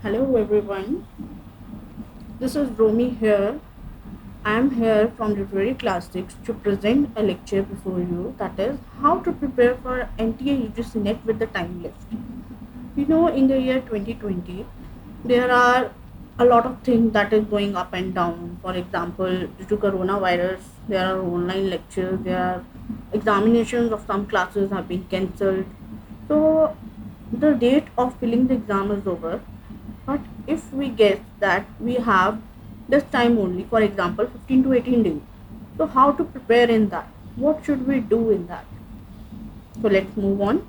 Hello everyone, this is Romy here. I am here from Literary Classics to present a lecture before you, that is how to prepare for NTA UGC NET with the time left. In the year 2020, there are a lot of things that is going up and down. For example, due to coronavirus, there are online lectures, there are examinations of some classes have been cancelled. So the date of filling the exam is over, but if we guess that we have this time only, for example 15 to 18 days, so how to prepare in that? What should we do in that? So let's move on.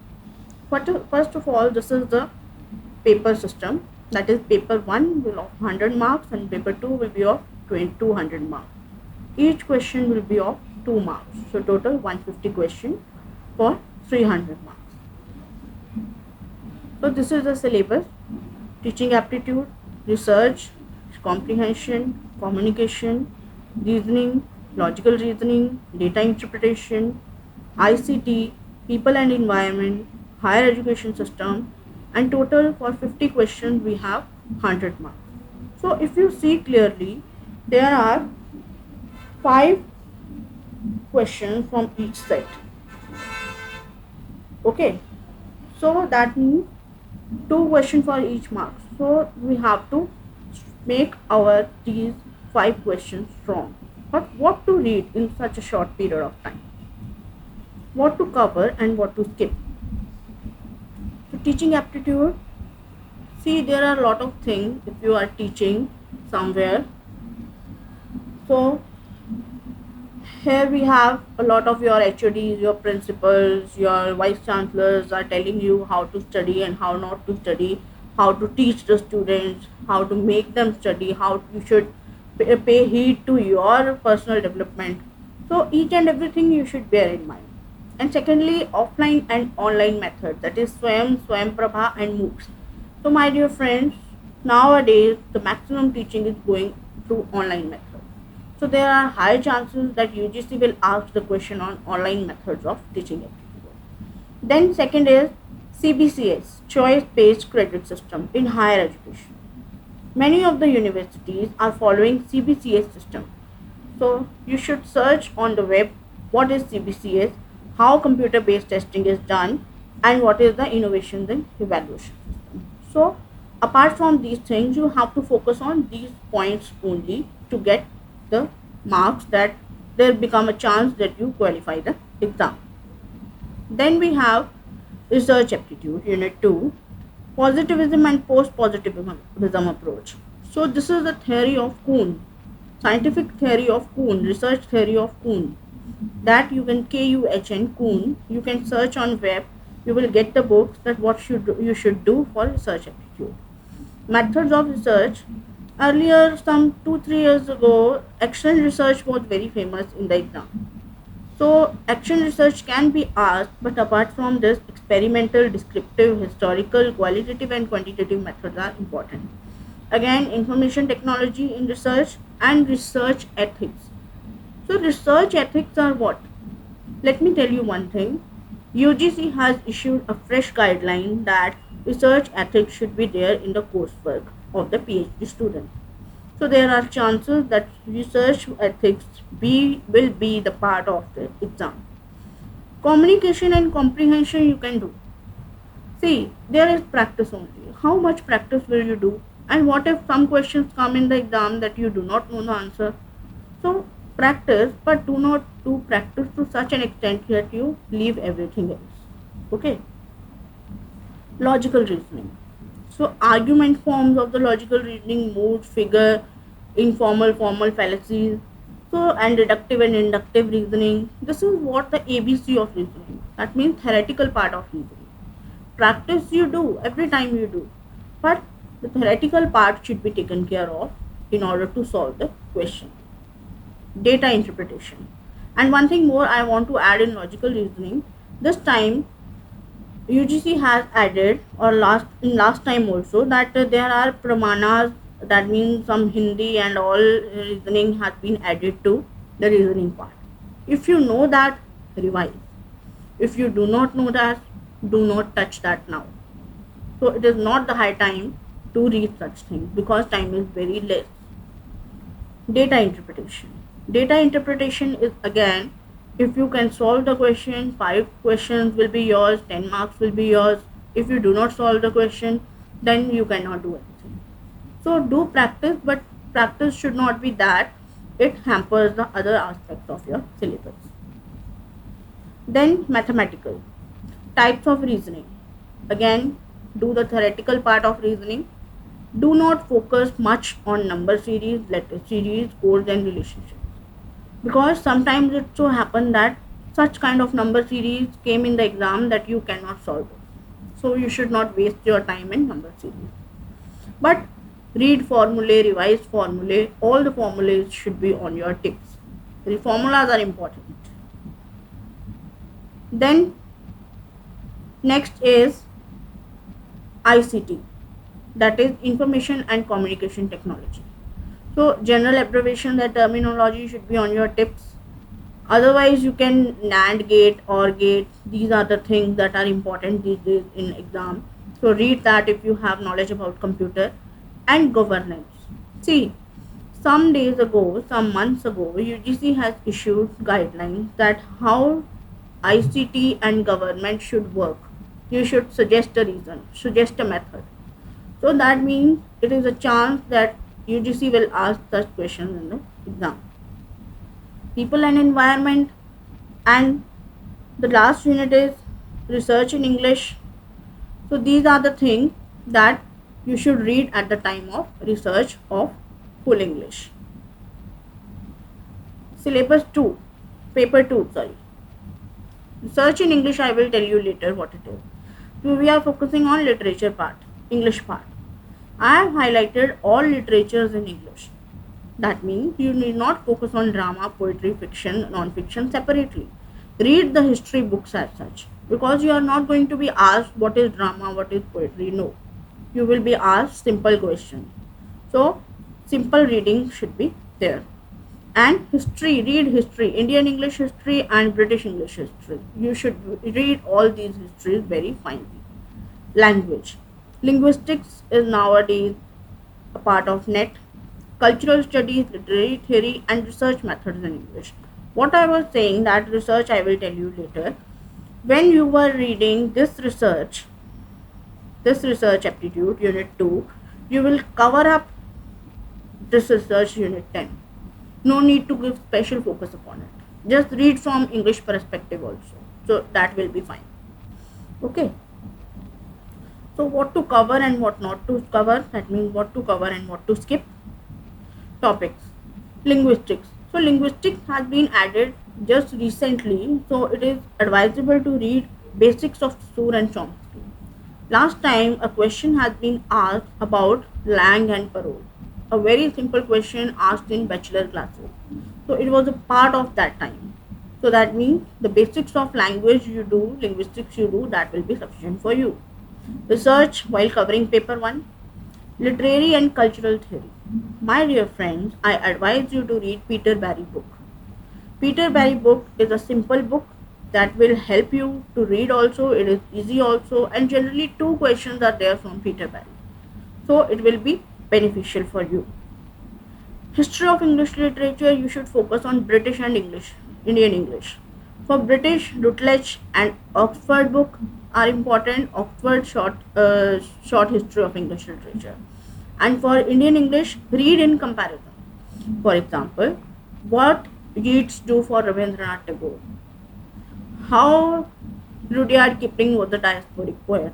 First of all, this is the paper system. That is, paper 1 will of 100 marks and paper 2 will be of 200 marks. Each question will be of 2 marks. So total 150 question for 300 marks. So this is the syllabus: teaching aptitude, research, comprehension, communication, reasoning, logical reasoning, data interpretation, ICT, people and environment, higher education system, and total for 50 questions we have 100 marks. So if you see clearly, there are 5 questions from each set. Okay, so that means 2 questions for each mark. So we have to make our these 5 questions strong. But what to read in such a short period of time? What to cover and what to skip? So teaching aptitude. See, there are a lot of things if you are teaching somewhere. So here we have a lot of your HODs, your principals, your vice chancellors are telling you how to study and how not to study, how to teach the students, how to make them study, how you should pay heed to your personal development. So each and everything you should bear in mind. And secondly, offline and online method, that is Swayam Prabha and MOOCs. So my dear friends, nowadays the maximum teaching is going through online method. So there are high chances that UGC will ask the question on online methods of teaching aptitude. Then second is CBCS, choice-based credit system in higher education. Many of the universities are following CBCS system. So you should search on the web what is CBCS, how computer-based testing is done, and what is the innovations in evaluation system. So apart from these things, you have to focus on these points only to get the marks, that there become a chance that you qualify the exam. Then we have research aptitude, unit 2, positivism and post positivism approach. So this is the theory of Kuhn, scientific theory of Kuhn, research theory of Kuhn, that you can KUHN Kuhn, you can search on web, you will get the books that what you should do for research aptitude. Methods of research. Earlier, some 2-3 years ago, action research was very famous in the exam. So action research can be asked, but apart from this, experimental, descriptive, historical, qualitative and quantitative methods are important. Again, information technology in research and research ethics. So research ethics are what? Let me tell you one thing. UGC has issued a fresh guideline that research ethics should be there in the coursework of the PhD student. So there are chances that research ethics will be the part of the exam. Communication and comprehension you can do. See, there is practice only. How much practice will you do? And what if some questions come in the exam that you do not know the answer? So practice, but do not do practice to such an extent that you leave everything else. Okay. Logical reasoning. So argument forms of the logical reasoning, mood, figure, informal, formal fallacies. So and deductive and inductive reasoning. This is what the ABC of reasoning. That means theoretical part of reasoning. Practice you do every time you do, but the theoretical part should be taken care of in order to solve the question. Data interpretation. And one thing more I want to add in logical reasoning. This time UGC has added, or last time also, that there are pramanas, that means some Hindi and all reasoning has been added to the reasoning part. If you know that, revise. If you do not know that, do not touch that now. So it is not the high time to read such things because time is very less. Data interpretation. Data interpretation is again, if you can solve the question, 5 questions will be yours, 10 marks will be yours. If you do not solve the question, then you cannot do anything. So do practice, but practice should not be that it hampers the other aspects of your syllabus. Then mathematical. Types of reasoning. Again, do the theoretical part of reasoning. Do not focus much on number series, letter series, codes and relationships. Because sometimes it so happen that such kind of number series came in the exam that you cannot solve it. So you should not waste your time in number series. But read formulae, revise formulae, all the formulas should be on your tips. The formulas are important. Then next is ICT, that is information and communication technology. So general abbreviation, that terminology should be on your tips. Otherwise you can NAND gate or gate, these are the things that are important these days in exam. So read that if you have knowledge about computer. And governance. See, some days ago, some months ago, UGC has issued guidelines that how ICT and government should work. You should suggest a reason, suggest a method. So that means it is a chance that UGC will ask such questions in the exam. People and environment, and the last unit is research in English. So these are the things that you should read at the time of research of full English. Syllabus 2, paper 2, sorry. Research in English, I will tell you later what it is. So we are focusing on literature part, English part. I have highlighted all literatures in English. That means you need not focus on drama, poetry, fiction, non-fiction separately. Read the history books as such, because you are not going to be asked what is drama, what is poetry. No, you will be asked simple questions. So simple reading should be there. And history, read history, Indian English history and British English history. You should read all these histories very finely. Language. Linguistics is nowadays a part of NET. Cultural studies, literary theory and research methods in English. What I was saying, that research I will tell you later. When you were reading this research aptitude unit 2, you will cover up this research unit 10. No need to give special focus upon it. Just read from English perspective also. So that will be fine. Okay. So what to cover and what not to cover, that means what to cover and what to skip. Topics. Linguistics. So linguistics has been added just recently. So it is advisable to read basics of Saussure and Chomsky. Last time a question has been asked about Lang and Parole. A very simple question asked in bachelor classes. So it was a part of that time. So that means the basics of language you do, linguistics you do, that will be sufficient for you. Research while covering paper 1. Literary and cultural theory. My dear friends, I advise you to read Peter Barry book. Peter Barry book is a simple book that will help you to read also. It is easy also, and generally 2 questions are there from Peter Barry. So it will be beneficial for you. History of English literature, you should focus on British and English, Indian English. For British, Routledge and Oxford book are important. Oxford short history of English literature. And for Indian English, read in comparison. For example, what Yeats do for Rabindranath Tagore. How Rudyard Kipling was a diasporic poet,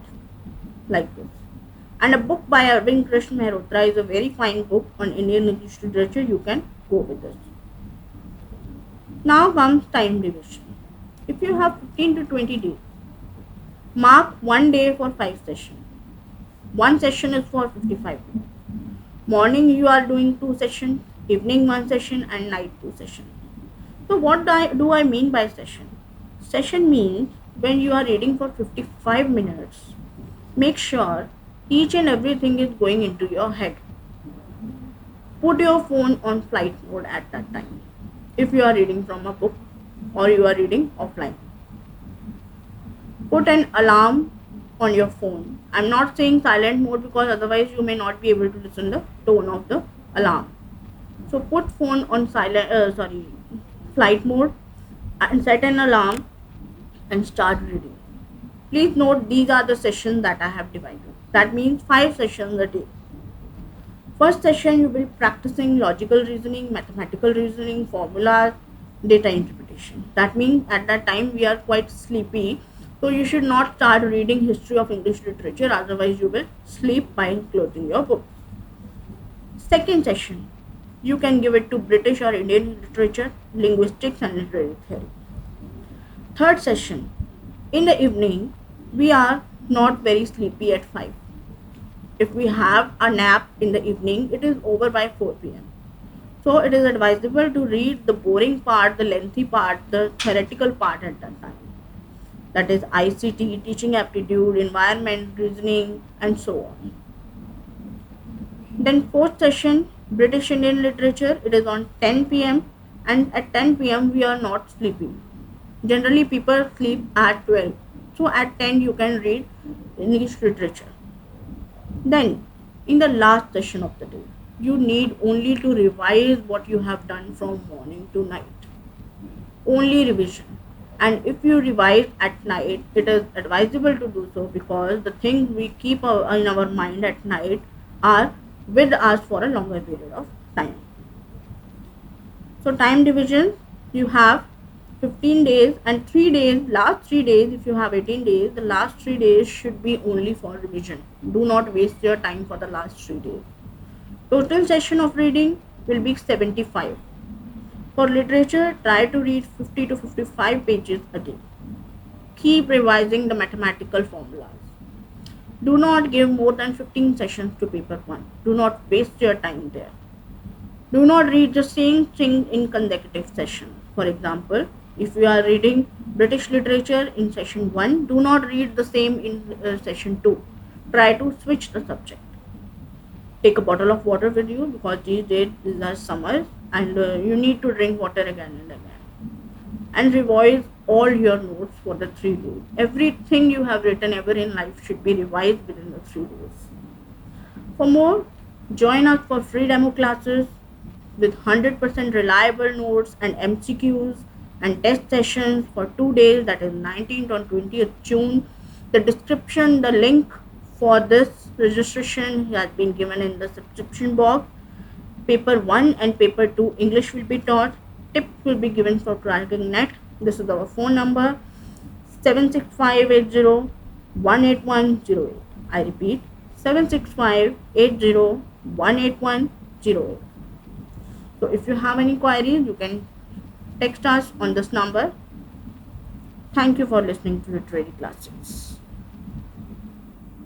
like this. And a book by Arvind Krishna Mehrotra is a very fine book on Indian English literature. You can go with this. Now comes time division. If you have 15 to 20 days, mark one day for 5 sessions. One session is for 55 minutes. Morning you are doing 2 sessions, evening 1 session and night 2 sessions. So what do I mean by session? Session means when you are reading for 55 minutes, make sure each and everything is going into your head. Put your phone on flight mode at that time if you are reading from a book or you are reading offline. Put an alarm on your phone. I'm not saying silent mode because otherwise you may not be able to listen the tone of the alarm. So put phone on flight mode and set an alarm and start reading. Please note these are the sessions that I have divided. That means 5 sessions a day. First session you will be practicing logical reasoning, mathematical reasoning, formulas, data interpretation. That means at that time we are quite sleepy. So you should not start reading history of English literature, otherwise you will sleep by closing your book. Second session, you can give it to British or Indian literature, linguistics and literary theory. Third session, in the evening, we are not very sleepy at 5. If we have a nap in the evening, it is over by 4 p.m. So it is advisable to read the boring part, the lengthy part, the theoretical part at that time. That is ICT, teaching aptitude, environment, reasoning, and so on. Then fourth session, British Indian literature, it is on 10 p.m. and at 10 p.m. we are not sleeping. Generally people sleep at 12. So at 10 you can read English literature. Then in the last session of the day, you need only to revise what you have done from morning to night. Only revision. And if you revise at night, it is advisable to do so because the things we keep in our mind at night are with us for a longer period of time. So time division, you have 15 days and 3 days, last 3 days, if you have 18 days, the last 3 days should be only for revision. Do not waste your time for the last 3 days. Total session of reading will be 75. For literature, try to read 50 to 55 pages a day. Keep revising the mathematical formulas. Do not give more than 15 sessions to paper 1. Do not waste your time there. Do not read the same thing in consecutive sessions. For example, if you are reading British literature in session 1, do not read the same in session 2. Try to switch the subject. Take a bottle of water with you because these days are summers and you need to drink water again and again. And revise all your notes for the 3 days. Everything you have written ever in life should be revised within the 3 days. For more, join us for free demo classes with 100% reliable notes and MCQs and test sessions for 2 days, that is 19th and 20th June. The description, the link for this registration has been given in the subscription box. Paper 1 and paper 2 English will be taught. Tips will be given for cracking net. This is our phone number 76580-18108. I repeat 76580-18108. So if you have any queries, you can text us on this number. Thank you for listening to Literary Classics.